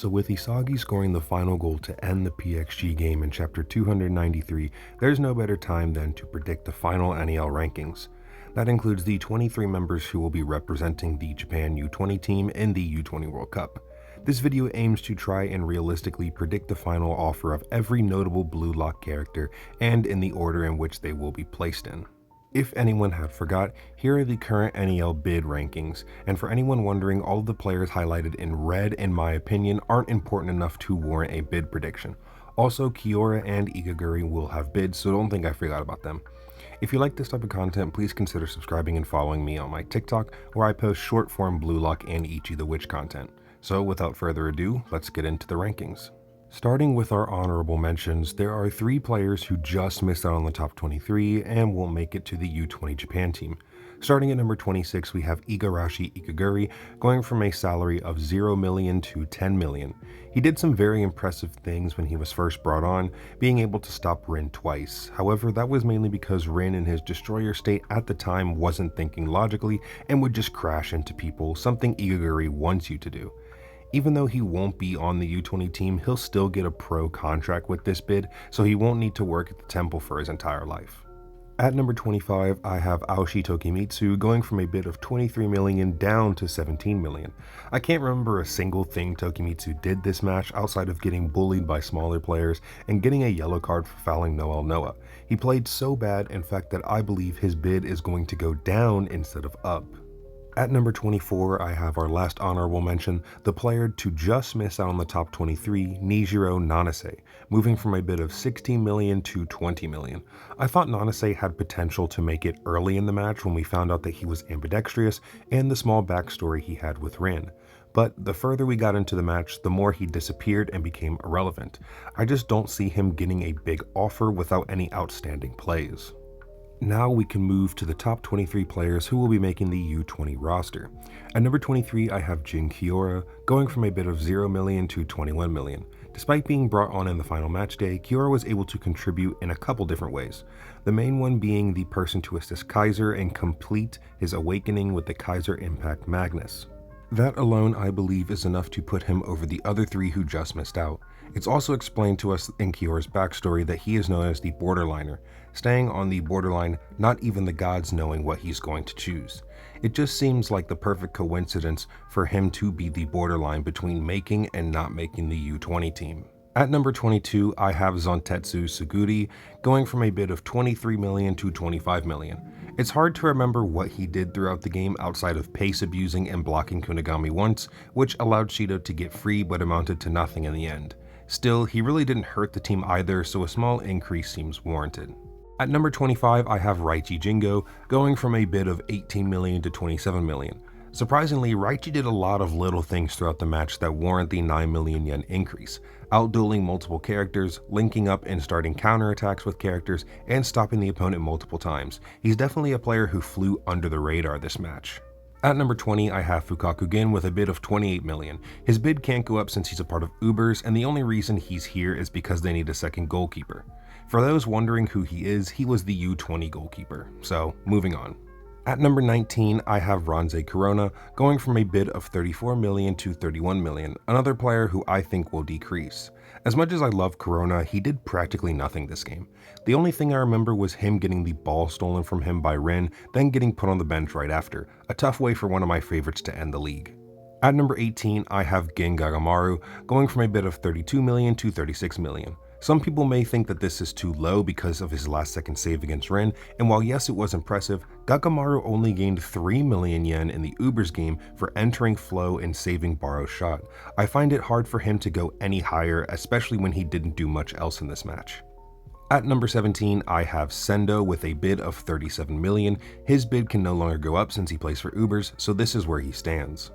So with Isagi scoring the final goal to end the PXG game in chapter 293, there's no better time than to predict the final NEL rankings. That includes the 23 members who will be representing the Japan U20 team in the U20 World Cup. This video aims to try and realistically predict the final offer of every notable Blue Lock character and in the order in which they will be placed in. If anyone had forgot, here are the current NEL bid rankings, and for anyone wondering, all of the players highlighted in red, in my opinion, aren't important enough to warrant a bid prediction. Also, Kiora and Ikaguri will have bids, so don't think I forgot about them. If you like this type of content, please consider subscribing and following me on my TikTok, where I post short-form Blue Lock and Ichi the Witch content. So without further ado, let's get into the rankings. Starting with our honorable mentions, there are 3 players who just missed out on the top 23 and won't make it to the U20 Japan team. Starting at number 26, we have Igarashi Ikaguri, going from a salary of 0 million to 10 million. He did some very impressive things when he was first brought on, being able to stop Rin twice. However, that was mainly because Rin in his destroyer state at the time wasn't thinking logically and would just crash into people, something Ikaguri wants you to do. Even though he won't be on the U20 team, he'll still get a pro contract with this bid, so he won't need to work at the temple for his entire life. At number 25, I have Aoshi Tokimitsu, going from a bid of 23 million down to 17 million. I can't remember a single thing Tokimitsu did this match outside of getting bullied by smaller players and getting a yellow card for fouling Noel Noah. He played so bad, in fact, that I believe his bid is going to go down instead of up. At number 24, I have our last honorable mention, the player to just miss out on the top 23, Nijiro Nanase, moving from a bid of 16 million to 20 million. I thought Nanase had potential to make it early in the match when we found out that he was ambidextrous and the small backstory he had with Rin. But the further we got into the match, the more he disappeared and became irrelevant. I just don't see him getting a big offer without any outstanding plays. Now we can move to the top 23 players who will be making the U20 roster. At number 23, I have Jin Kiora, going from a bid of 0 million to 21 million. Despite being brought on in the final match day, Kiora was able to contribute in a couple different ways. The main one being the person to assist Kaiser and complete his awakening with the Kaiser Impact Magnus. That alone, I believe, is enough to put him over the other 3 who just missed out. It's also explained to us in Kiora's backstory that he is known as the Borderliner, staying on the borderline, not even the gods knowing what he's going to choose. It just seems like the perfect coincidence for him to be the borderline between making and not making the U20 team. At number 22, I have Zontetsu Suguri, going from a bid of 23 million to 25 million. It's hard to remember what he did throughout the game outside of pace abusing and blocking Kunigami once, which allowed Shido to get free but amounted to nothing in the end. Still, he really didn't hurt the team either, so a small increase seems warranted. At number 25, I have Raichi Jingo, going from a bid of 18 million to 27 million. Surprisingly, Raichi did a lot of little things throughout the match that warrant the 9 million yen increase, outdueling multiple characters, linking up and starting counterattacks with characters, and stopping the opponent multiple times. He's definitely a player who flew under the radar this match. At number 20, I have Fukakugin with a bid of 28 million. His bid can't go up since he's a part of Ubers, and the only reason he's here is because they need a second goalkeeper. For those wondering who he was the U20 goalkeeper. So, moving on. At number 19, I have Ronze Corona, going from a bid of 34 million to 31 million, another player who I think will decrease. As much as I love Corona, he did practically nothing this game. The only thing I remember was him getting the ball stolen from him by Rin, then getting put on the bench right after, a tough way for one of my favorites to end the league. At number 18, I have Gin Gagamaru, going from a bid of 32 million to 36 million. Some people may think that this is too low because of his last second save against Rin, and while yes it was impressive, Gagamaru only gained 3 million yen in the Ubers game for entering flow and saving Baro's shot. I find it hard for him to go any higher, especially when he didn't do much else in this match. At number 17, I have Sendo with a bid of 37 million. His bid can no longer go up since he plays for Ubers, so this is where he stands.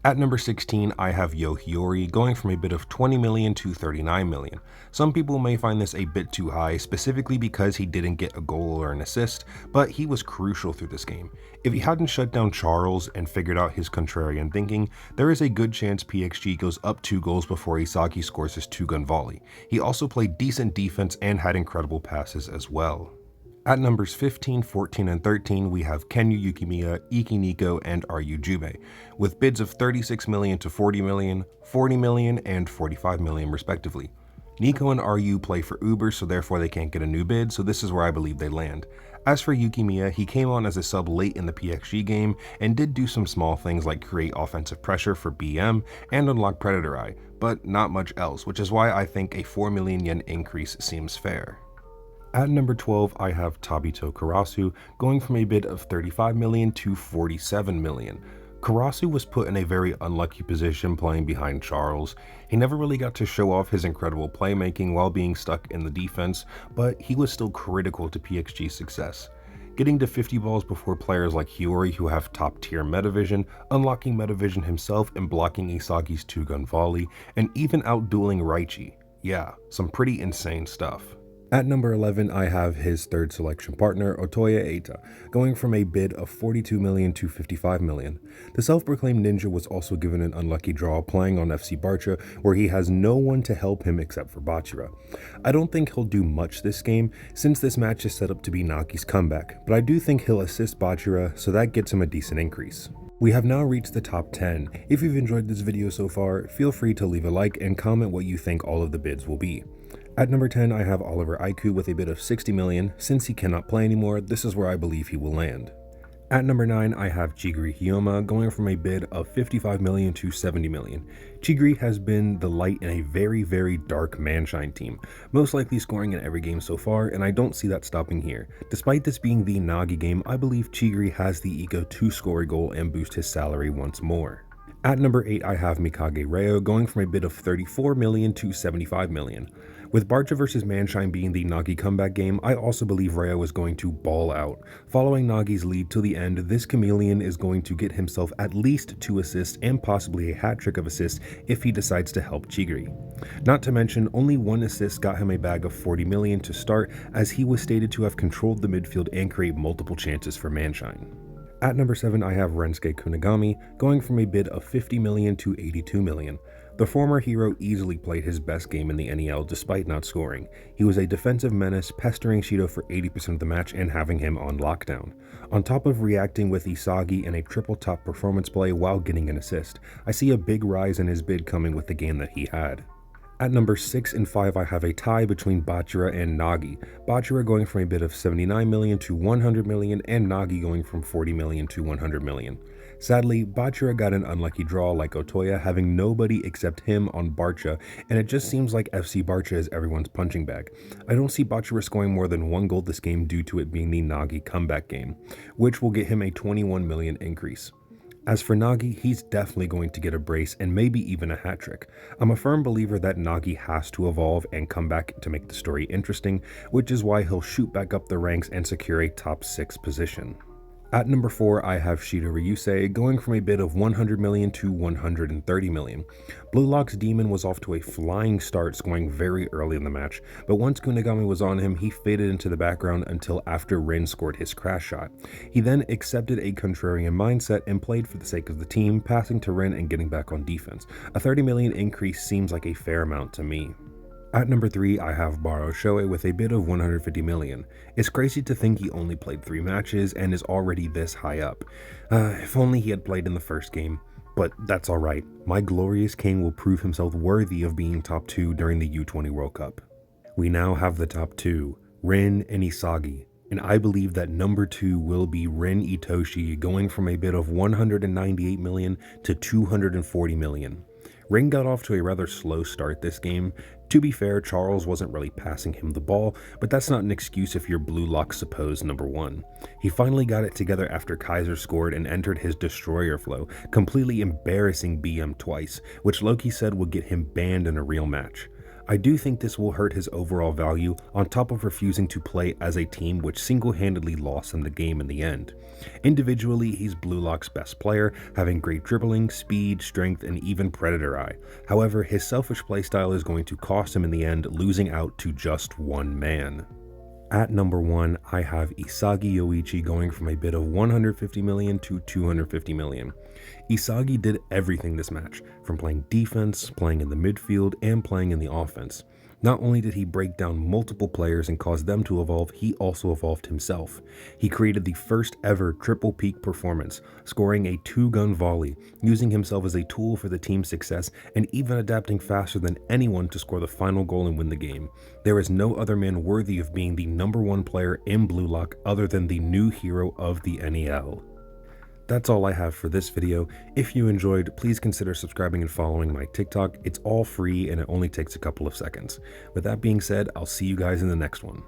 At number 16, I have Yo Hiyori, going from a bid of 20 million to 39 million. Some people may find this a bit too high, specifically because he didn't get a goal or an assist, but he was crucial through this game. If he hadn't shut down Charles and figured out his contrarian thinking, there is a good chance PXG goes up 2 goals before Isagi scores his 2-gun volley. He also played decent defense and had incredible passes as well. At numbers 15, 14, and 13, we have Kenya Yukimiya, Iki Nico, and Ryu Jubei, with bids of 36 million to 40 million, 40 million, and 45 million respectively. Nico and Ryu play for Uber, so therefore they can't get a new bid, so this is where I believe they land. As for Yukimiya, he came on as a sub late in the PXG game and did do some small things like create offensive pressure for BM and unlock Predator Eye, but not much else, which is why I think a 4 million yen increase seems fair. At number 12, I have Tabito Karasu, going from a bid of 35 million to 47 million. Karasu was put in a very unlucky position playing behind Charles. He never really got to show off his incredible playmaking while being stuck in the defense, but he was still critical to PXG's success. Getting to 50 balls before players like Hiyori who have top tier metavision, unlocking metavision himself and blocking Isagi's 2-gun volley, and even outdueling Raichi. Yeah, some pretty insane stuff. At number 11, I have his third selection partner, Otoya Eita, going from a bid of 42 million to 55 million. The self-proclaimed ninja was also given an unlucky draw playing on FC Barca, where he has no one to help him except for Bachira. I don't think he'll do much this game, since this match is set up to be Nagi's comeback, but I do think he'll assist Bachira, so that gets him a decent increase. We have now reached the top 10. If you've enjoyed this video so far, feel free to leave a like and comment what you think all of the bids will be. At number 10, I have Oliver Aiku with a bid of 60 million. Since he cannot play anymore, this is where I believe he will land. At number 9, I have Chigiri Hiyoma going from a bid of 55 million to 70 million. Chigiri has been the light in a very, very dark Manshine team, most likely scoring in every game so far, and I don't see that stopping here. Despite this being the Nagi game, I believe Chigiri has the ego to score a goal and boost his salary once more. At number 8, I have Mikage Reo going from a bid of 34 million to 75 million. With Barca vs Manshine being the Nagi comeback game, I also believe Reo is going to ball out. Following Nagi's lead to the end, this chameleon is going to get himself at least 2 assists and possibly a hat trick of assists if he decides to help Chigiri. Not to mention, only 1 assist got him a bag of 40 million to start, as he was stated to have controlled the midfield and create multiple chances for Manshine. At number 7, I have Rensuke Kunigami, going from a bid of 50 million to 82 million. The former hero easily played his best game in the NEL despite not scoring. He was a defensive menace, pestering Shido for 80% of the match and having him on lockdown. On top of reacting with Isagi in a triple top performance play while getting an assist, I see a big rise in his bid coming with the game that he had. At number 6 and 5, I have a tie between Bachira and Nagi. Bachira going from a bid of 79 million to 100 million, and Nagi going from 40 million to 100 million. Sadly, Bachira got an unlucky draw like Otoya, having nobody except him on Barca, and it just seems like FC Barca is everyone's punching bag. I don't see Bachira scoring more than 1 goal this game due to it being the Nagi comeback game, which will get him a 21 million increase. As for Nagi, he's definitely going to get a brace and maybe even a hat trick. I'm a firm believer that Nagi has to evolve and come back to make the story interesting, which is why he'll shoot back up the ranks and secure a top 6 position. At number 4, I have Shida Ryusei going from a bid of 100 million to 130 million. Blue Lock's Demon was off to a flying start, scoring very early in the match, but once Kunigami was on him, he faded into the background until after Rin scored his crash shot. He then accepted a contrarian mindset and played for the sake of the team, passing to Rin and getting back on defense. A 30 million increase seems like a fair amount to me. At number 3, I have Baro Shoei with a bid of 150 million. It's crazy to think he only played 3 matches and is already this high up. If only he had played in the first game. But that's alright. My glorious king will prove himself worthy of being top 2 during the U20 World Cup. We now have the top 2, Rin and Isagi. And I believe that number 2 will be Rin Itoshi, going from a bid of 198 million to 240 million. Rin got off to a rather slow start this game. To be fair, Charles wasn't really passing him the ball, but that's not an excuse if you're Blue Lock's supposed number 1. He finally got it together after Kaiser scored and entered his destroyer flow, completely embarrassing BM twice, which Loki said would get him banned in a real match. I do think this will hurt his overall value, on top of refusing to play as a team which single-handedly lost him the game in the end. Individually, he's Blue Lock's best player, having great dribbling, speed, strength, and even Predator Eye. However, his selfish playstyle is going to cost him in the end, losing out to just one man. At number 1, I have Isagi Yoichi going from a bid of 150 million to 250 million. Isagi did everything this match, from playing defense, playing in the midfield, and playing in the offense. Not only did he break down multiple players and cause them to evolve, he also evolved himself. He created the first ever triple peak performance, scoring a 2-gun volley, using himself as a tool for the team's success, and even adapting faster than anyone to score the final goal and win the game. There is no other man worthy of being the #1 player in Blue Lock other than the new hero of the NEL. That's all I have for this video. If you enjoyed, please consider subscribing and following my TikTok. It's all free and it only takes a couple of seconds. With that being said, I'll see you guys in the next one.